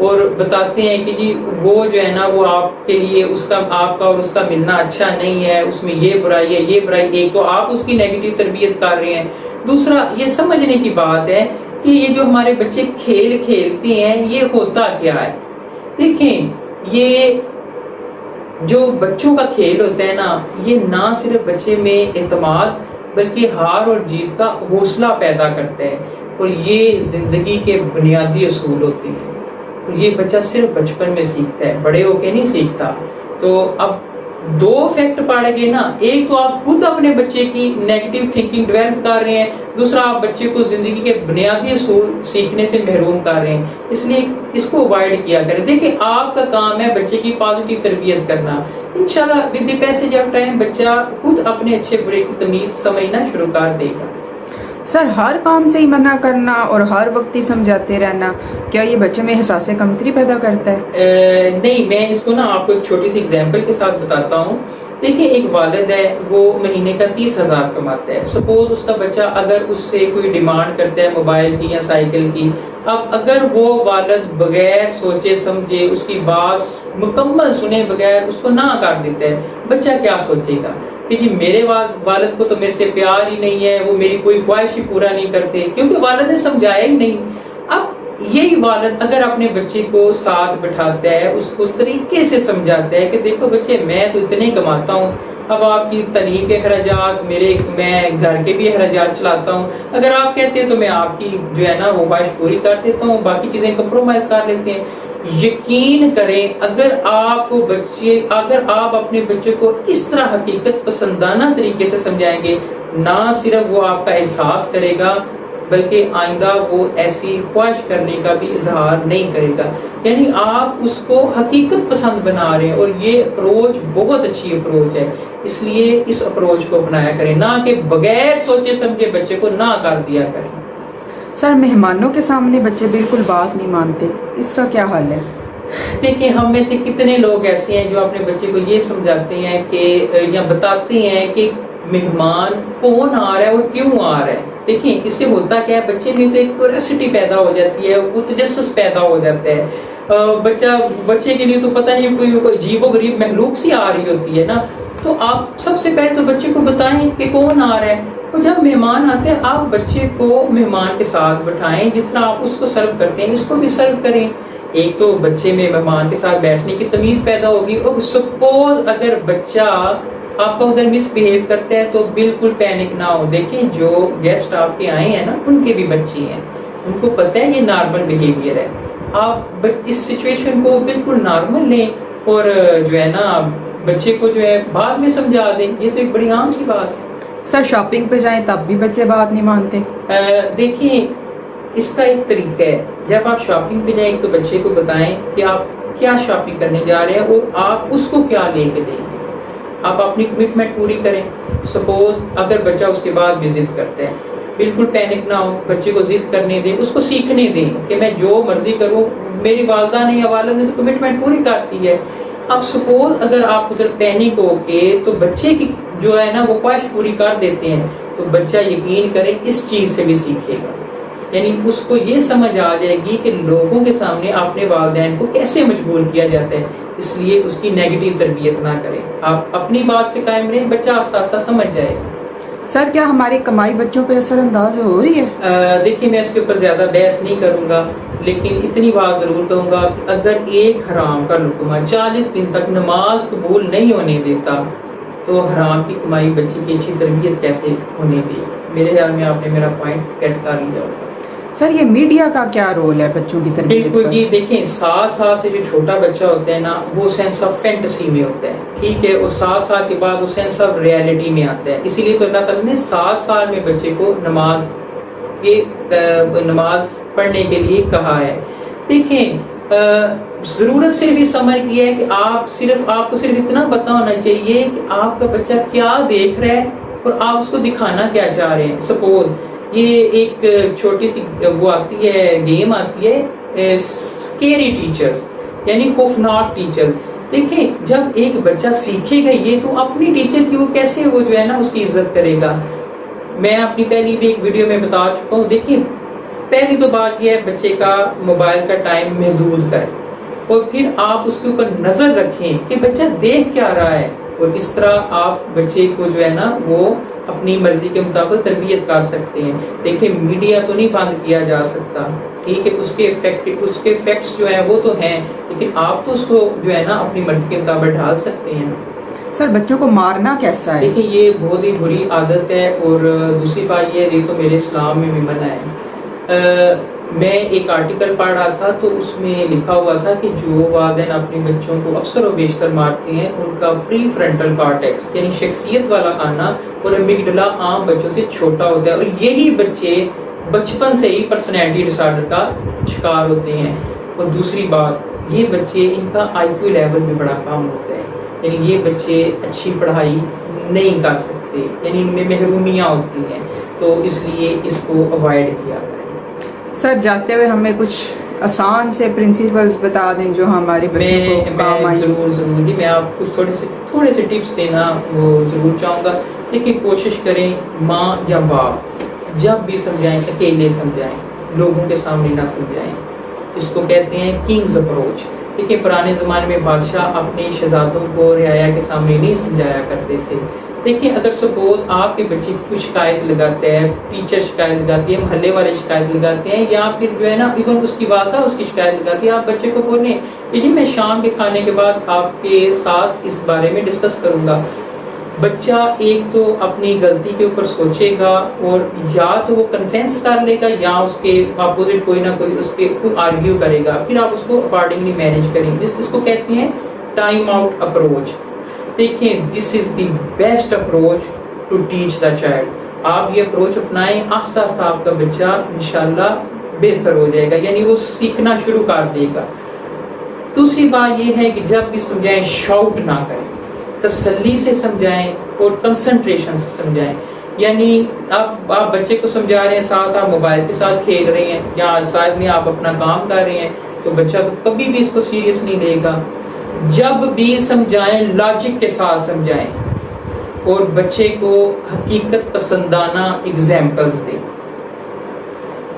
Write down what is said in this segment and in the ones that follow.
اور بتاتے ہیں کہ جی وہ جو ہے نا وہ آپ کے لیے آپ کا اور اس کا ملنا اچھا نہیں ہے، اس میں یہ برائی ہے یہ برائی، ایک تو آپ اس کی نیگیٹو تربیت کر رہے ہیں، دوسرا یہ سمجھنے کی بات ہے کہ یہ جو ہمارے بچے کھیل کھیلتے ہیں یہ ہوتا کیا ہے۔ دیکھیں یہ جو بچوں کا کھیل ہوتا ہے نا، یہ نہ صرف بچے میں اعتماد بلکہ ہار اور جیت کا حوصلہ پیدا کرتا ہے، اور یہ زندگی کے بنیادی اصول ہوتے ہیں، اور یہ بچہ صرف بچپن میں سیکھتا ہے، بڑے ہو کے نہیں سیکھتا۔ تو اب دو فیکٹ پڑے گے نا، ایک تو آپ خود اپنے بچے کی نیگیٹو تھنکنگ ڈیولپ کر رہے ہیں، دوسرا آپ بچے کو زندگی کے بنیادی اصول سیکھنے سے محروم کر رہے ہیں، اس لیے اس کو اوائڈ کیا کریں۔ دیکھیں آپ کا کام ہے بچے کی پازیٹیو تربیت کرنا، انشاءاللہ with the passage of time بچہ خود اپنے اچھے برے کی تمیز سمجھنا شروع کر دے گا۔ سر ہر کام سے ہی منع کرنا اور ہر وقت ہی سمجھاتے رہنا، کیا یہ بچے میں احساس کمتری پیدا کرتا ہے؟ نہیں، میں اس کو نا آپ کو ایک چھوٹی سی اگزامپل کے ساتھ بتاتا ہوں۔ دیکھیں ایک والد ہے، وہ مہینے کا 30,000 کماتا ہے، سپوز اس کا بچہ اگر اس سے کوئی ڈیمانڈ کرتا ہے موبائل کی یا سائیکل کی، اب اگر وہ والد بغیر سوچے سمجھے اس کی بات مکمل سنے بغیر اس کو نہ کر دیتا ہے، بچہ کیا سوچے گا کہ جی میرے والد کو تو میرے سے پیار ہی نہیں ہے، وہ میری کوئی خواہش ہی پورا نہیں کرتے، کیونکہ والد نے سمجھایا ہی نہیں۔ اب یہی والد اگر اپنے بچے کو ساتھ بٹھاتا ہے، اس کو طریقے سے سمجھاتا ہے کہ دیکھو بچے میں تو اتنے کماتا ہوں، اب آپ کی تعلیم کے اخراجات میں گھر کے بھی اخراجات چلاتا ہوں، اگر آپ کہتے ہیں تو میں آپ کی جو ہے نا وہ خواہش پوری کر دیتا ہوں، باقی چیزیں کمپرومائز کر لیتے ہیں۔ یقین کریں اگر آپ اپنے بچے کو اس طرح حقیقت پسندانہ طریقے سے سمجھائیں گے، نہ صرف وہ آپ کا احساس کرے گا بلکہ آئندہ وہ ایسی خواہش کرنے کا بھی اظہار نہیں کرے گا۔ یعنی آپ اس کو حقیقت پسند بنا رہے ہیں، اور یہ اپروچ بہت اچھی اپروچ ہے، اس لیے اس اپروچ کو اپنایا کریں، نہ کہ بغیر سوچے سمجھے بچے کو نہ کر دیا کریں۔ سر مہمانوں کے سامنے بچے بالکل بات نہیں مانتے، اس کا کیا حل ہے؟ دیکھیں ہم میں سے کتنے لوگ ایسے ہیں جو اپنے بچے کو یہ سمجھاتے ہیں کہ یا بتاتے ہیں کہ مہمان کون آ رہا ہے اور کیوں آ رہا ہے۔ دیکھیں اس سے ہوتا کیا ہے، بچے میں تو ایک کیوریوسٹی پیدا ہو جاتی ہے، وہ تجسس پیدا ہو جاتا ہے، بچے کے لیے تو پتہ نہیں کوئی عجیب و غریب مخلوق سی آ رہی ہوتی ہے نا۔ تو آپ سب سے پہلے تو بچے کو بتائیں کہ کون آ رہا ہے، اور جب مہمان آتے ہیں آپ بچے کو مہمان کے ساتھ بٹھائیں، جس طرح آپ اس کو سرو کرتے ہیں اس کو بھی سرو کریں۔ ایک تو بچے میں مہمان کے ساتھ بیٹھنے کی تمیز پیدا ہوگی، اور سپوز اگر بچہ آپ کا ادھر مس بہیو کرتا ہے تو بالکل پینک نہ ہو۔ دیکھیں جو گیسٹ آپ کے آئے ہیں نا ان کے بھی بچے ہیں، ان کو پتہ ہے یہ نارمل بہیویئر ہے، آپ اس سچویشن کو بالکل نارمل لیں، اور جو ہے نا بچے کو جو ہے بعد میں سمجھا دیں، یہ تو ایک بڑی عام سی بات ہے۔ سر شاپنگ پہ جائیں تب بھی بچے بات نہیں مانتے؟ دیکھیں اس کا ایک طریقہ ہے، جب آپ شاپنگ پہ جائیں تو بچے کو بتائیں کہ آپ کیا شاپنگ کرنے جا رہے ہیں اور آپ اس کو کیا لے کے دیں گے، آپ اپنی کمٹمنٹ پوری کریں۔ سپوز اگر بچہ اس کے بعد بھی ضد کرتا ہے، بالکل پینک نہ ہو، بچے کو ضد کرنے دیں، اس کو سیکھنے دیں کہ میں جو مرضی کروں، میری والدہ نے یا والد نے تو کمٹمنٹ پوری کرتی ہے۔ اب سپوز اگر آپ ادھر پینک ہو کے تو بچے کی جو ہے نا وہ خواہش پوری کر دیتے ہیں، تو بچہ یقین کرے اس چیز سے بھی سیکھے گا، یعنی اس کو یہ سمجھ آ جائے گی کہ لوگوں کے سامنے اپنے والدین کو کیسے مجبور کیا جاتا ہے، اس لیے اس کی نیگیٹو تربیت نہ کریں، آپ اپنی بات پہ قائم رہیں، بچہ آہستہ آہستہ سمجھ جائے گا۔ سر کیا ہماری کمائی بچوں پہ اثر انداز ہو رہی ہے؟ دیکھیے میں اس کے اوپر زیادہ بحث نہیں کروں گا، لیکن اتنی بات ضرور کہوں گا کہ اگر ایک حرام کا لقمہ 40 دن تک نماز قبول نہیں ہونے دیتا تو حرام کی کمائی بچے کی اچھی تربیت کیسے ہونے دی؟ میرے خیال میں آپ نے میرا پوائنٹ گیٹ کر لیا ہوگا۔ سر یہ میڈیا کا کیا رول ہے بچوں کی تربیت پر؟ بالکل جی، دیکھیں 7 سال سے جو چھوٹا بچہ ہوتا ہے نا وہ سینس آف فینٹسی میں ہوتا ہے، ٹھیک ہے، اور 7 سال کے بعد وہ سینس آف ریالٹی میں آتا ہے، اسی لیے تو اللہ تعالیٰ نے 7 سال میں بچے کو نماز پڑھنے کے لیے کہا ہے۔ دیکھیں ضرورت صرف اس عمر کی ہے کہ آپ کو صرف اتنا پتا ہونا چاہیے کہ آپ کا بچہ کیا دیکھ رہا ہے اور آپ اس کو دکھانا کیا چاہ رہے ہیں۔ سپوز یہ ایک چھوٹی سی وہ آتی ہے، گیم آتی ہے اسکیری ٹیچرز، یعنی خوفناک ٹیچر۔ دیکھیں جب ایک بچہ سیکھے گا یہ تو اپنی ٹیچر کی وہ کیسے وہ جو ہے نا اس کی عزت کرے گا۔ میں اپنی پہلی بھی ایک ویڈیو میں بتا چکا ہوں، دیکھیں پہلی تو بات یہ ہے بچے کا موبائل کا ٹائم محدود کریں، اور پھر آپ اس کے اوپر نظر رکھیں کہ بچہ دیکھ کیا رہا ہے، اور اس طرح آپ بچے کو جو ہے نا وہ اپنی مرضی کے مطابق تربیت کر سکتے ہیں۔ دیکھیں میڈیا تو نہیں بند کیا جا سکتا، ٹھیک ہے، اس کے ایفیکٹس جو ہیں وہ تو ہیں، لیکن آپ تو اس کو جو ہے نا اپنی مرضی کے مطابق ڈھال سکتے ہیں۔ سر بچوں کو مارنا کیسا ہے؟ دیکھیں یہ بہت ہی بری عادت ہے، اور دوسری بات یہ ہے، یہ تو میرے اسلام میں بھی منع ہے۔ میں ایک آرٹیکل پڑھ رہا تھا تو اس میں لکھا ہوا تھا کہ جو والدین اپنے بچوں کو اکثر و بیشتر مارتے ہیں ان کا پری فرنٹل کارٹیکس یعنی شخصیت والا خانہ اور امیگڈلا عام بچوں سے چھوٹا ہوتا ہے، اور یہی بچے بچپن سے ہی پرسنالٹی ڈس آرڈر کا شکار ہوتے ہیں۔ اور دوسری بات یہ بچے ان کا آئی کیو لیول بھی بڑا کم ہوتا ہے، یعنی یہ بچے اچھی پڑھائی نہیں کر سکتے، یعنی ان میں محرومیاں ہوتی ہیں، تو اس لیے اس کو اوائڈ کیا جائے۔ سر جاتے ہوئے ہمیں کچھ آسان سے پرنسپلز بتا دیں جو ہمارے بچوں کو کام آئیں۔ ضرور جی، میں آپ کو تھوڑے سے ٹپس دینا وہ ضرور چاہوں گا۔ دیکھیں کوشش کریں ماں یا باپ جب بھی سمجھائیں اکیلے سمجھائیں، لوگوں کے سامنے نہ سمجھائیں، اس کو کہتے ہیں کنگز اپروچ۔ دیکھیں پرانے زمانے میں بادشاہ اپنے شہزادوں کو رعایا کے سامنے نہیں سمجھایا کرتے تھے۔ دیکھیں اگر سپوز آپ کے بچے کچھ شکایت لگاتے ہیں، ٹیچر شکایت لگاتی ہے، محلے والے شکایت لگاتے ہیں، یا پھر جو ہے نا ایون اس کی والدہ اس کی شکایت لگاتی ہے، آپ بچے کو بولیں کہ جی میں شام کے کھانے کے بعد آپ کے ساتھ اس بارے میں ڈسکس کروں گا۔ بچہ ایک تو اپنی غلطی کے اوپر سوچے گا، اور یا تو وہ کنفینس کر لے گا یا اس کے اپوزٹ کوئی نہ کوئی اس کے آرگیو کرے گا، پھر آپ اس کو اکارڈنگلی مینیج کریں گے۔ اس کو کہتے ہیں ٹائم آؤٹ اپروچ۔ دیکھیں this is the best approach to teach the child. آپ یہ اپروچ اپنائیں، آہستہ آہستہ آپ کا بچہ انشاءاللہ بہتر ہو جائے گا، یعنی وہ سیکھنا شروع کر دے گا۔ دوسری بات یہ ہے کہ جب بھی سمجھائیں شاؤٹ نہ کریں، تسلی سے سمجھائیں اور کنسنٹریشن سے سمجھائیں۔ یعنی آپ بچے کو سمجھا رہے ہیں، ساتھ آپ موبائل کے ساتھ کھیل رہے ہیں یا ساتھ میں آپ اپنا کام کر رہے ہیں، تو بچہ تو کبھی بھی اس کو سیریس نہیں لے گا۔ جب بھی سمجھائیں لاجک کے ساتھ سمجھائیں، اور بچے کو حقیقت پسندانہ اگزامپلز دیں۔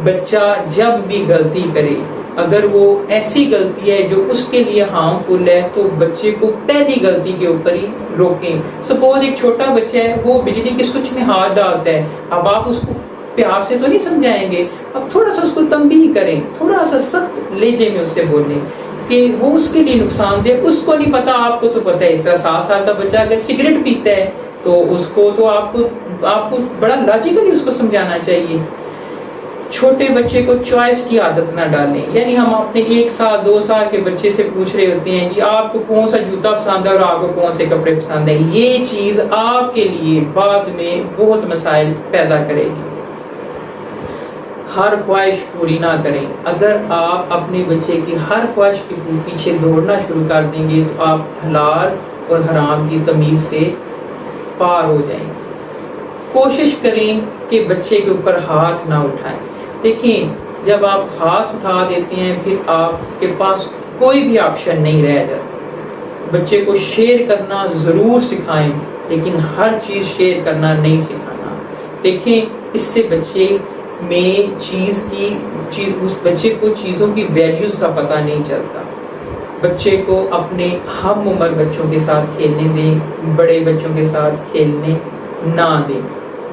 بچہ جب بھی غلطی کرے، اگر وہ ایسی غلطی ہے جو اس کے لیے ہارمفل ہے، تو بچے کو پہلی غلطی کے اوپر ہی روکیں۔ سپوز ایک چھوٹا بچہ ہے، وہ بجلی کے سوئچ میں ہاتھ ڈالتا ہے، اب آپ اس کو پیار سے تو نہیں سمجھائیں گے، اب تھوڑا سا اس کو تنبیہ کریں، تھوڑا سا سخت لہجے میں اس سے بولیں کہ وہ اس کے لیے نقصان دہ، اس کو نہیں پتا، آپ کو تو پتا ہے۔ اس طرح 7 سال کا بچہ اگر سگریٹ پیتا ہے تو اس کو تو آپ کو بڑا لاجیکلی اس کو سمجھانا چاہیے۔ چھوٹے بچے کو چوائس کی عادت نہ ڈالیں، یعنی ہم اپنے 1 سال 2 سال کے بچے سے پوچھ رہے ہوتے ہیں جی آپ کو کون سا جوتا پسند ہے اور آپ کو کون سے کپڑے پسند ہیں۔ یہ چیز آپ کے لیے بعد میں بہت مسائل پیدا کرے گی۔ ہر خواہش پوری نہ کریں۔ اگر آپ اپنے بچے کی ہر خواہش کے پیچھے دوڑنا شروع کر دیں گے تو آپ حلال اور حرام کی تمیز سے پار ہو جائیں گے۔ کوشش کریں کہ بچے کے اوپر ہاتھ نہ اٹھائیں۔ دیکھیں جب آپ ہاتھ اٹھا دیتے ہیں پھر آپ کے پاس کوئی بھی آپشن نہیں رہ جاتا۔ بچے کو شیئر کرنا ضرور سکھائیں، لیکن ہر چیز شیئر کرنا نہیں سکھانا۔ دیکھیں اس سے بچے میں اس بچے کو چیزوں کی ویلیوز کا پتہ نہیں چلتا۔ بچے کو اپنے ہم عمر بچوں کے ساتھ کھیلنے دیں، بڑے بچوں کے ساتھ کھیلنے نہ دیں۔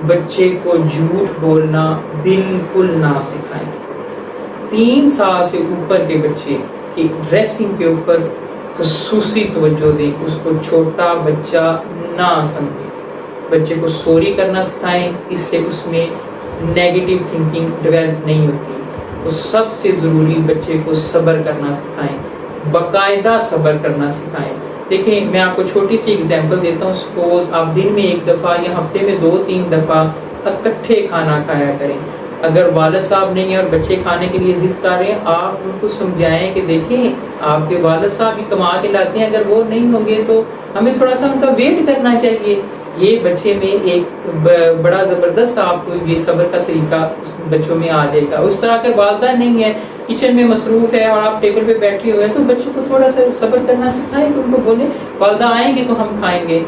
بچے کو جھوٹ بولنا بالکل نہ سکھائیں۔ 3 سال سے اوپر کے بچے کی ڈریسنگ کے اوپر خصوصی توجہ دیں، اس کو چھوٹا بچہ نہ سمجھیں۔ بچے کو سوری کرنا سکھائیں، اس سے اس میں نیگیٹو تھنکنگ ڈیولپ نہیں ہوتی۔ تو سب سے ضروری بچے کو صبر کرنا سکھائیں، باقاعدہ صبر کرنا سکھائیں۔ دیکھیں میں آپ کو چھوٹی سی اگزامپل دیتا ہوں۔ سپوز آپ دن میں 1 دفعہ یا ہفتے میں 2-3 دفعہ اکٹھے کھانا کھایا کریں۔ اگر والد صاحب نہیں ہیں اور بچے کھانے کے لیے ضد کر رہے ہیں، آپ ان کو سمجھائیں کہ دیکھیں آپ کے والد صاحب بھی کما کے لاتے ہیں، اگر وہ نہیں ہوں گے تو ہمیں تھوڑا سا ان کا ویٹ کرنا چاہیے۔ یہ بچے میں ایک بڑا زبردست آپ کو یہ صبر کا طریقہ بچوں میں آ جائے گا۔ اس طرح اگر والدہ نہیں ہے، کچن میں مصروف ہے اور آپ ٹیبل پہ بیٹھے ہوئے ہیں، تو بچوں کو تھوڑا سا صبر کرنا سکھائیں، کہ ان کو بولیں والدہ آئیں گے تو ہم کھائیں گے۔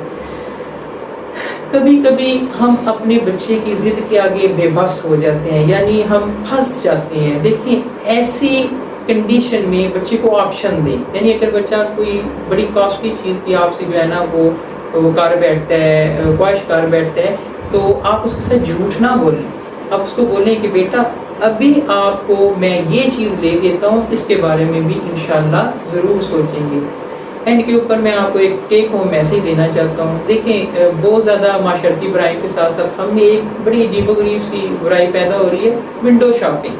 کبھی کبھی ہم اپنے بچے کی ضد کے آگے بے بس ہو جاتے ہیں، یعنی ہم پھنس جاتے ہیں۔ دیکھیں ایسی کنڈیشن میں بچے کو آپشن دیں، یعنی اگر بچہ کوئی بڑی کاسٹلی چیز کی آپ سے جو ہے نا وہ کر بیٹھتا ہے، خواہش کر بیٹھتا ہے، تو آپ اس کے ساتھ جھوٹ نہ بولیں، آپ اس کو بولیں کہ بیٹا ابھی آپ کو میں یہ چیز لے دیتا ہوں، اس کے بارے میں بھی انشاءاللہ ضرور سوچیں گے۔ اینڈ کے اوپر میں آپ کو ایک ٹیک ہوم میسج دینا چاہتا ہوں۔ دیکھیں بہت زیادہ معاشرتی برائی کے ساتھ ساتھ ہم میں ایک بڑی عجیب و غریب سی برائی پیدا ہو رہی ہے، ونڈو شاپنگ۔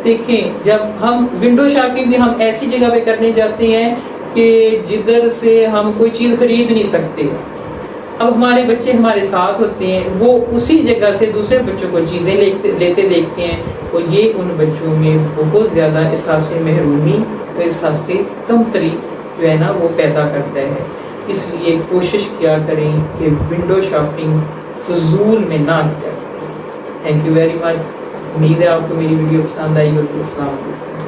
دیکھیں جب ہم ونڈو شاپنگ بھی ہم ایسی جگہ پہ کرنے جاتے ہیں کہ جدھر سے ہم کوئی چیز خرید نہیں سکتے، اب ہمارے بچے ہمارے ساتھ ہوتے ہیں، وہ اسی جگہ سے دوسرے بچوں کو چیزیں لیتے دیکھتے ہیں، تو یہ ان بچوں میں بہت زیادہ احساس محرومی، احساس کمتری جو ہے نا وہ پیدا کرتا ہے۔ اس لیے کوشش کیا کریں کہ ونڈو شاپنگ فضول میں نہ کیا کریں۔ تھینک یو ویری مچ، امید ہے آپ کو میری ویڈیو پسند آئی ہوگی۔ السلام علیکم۔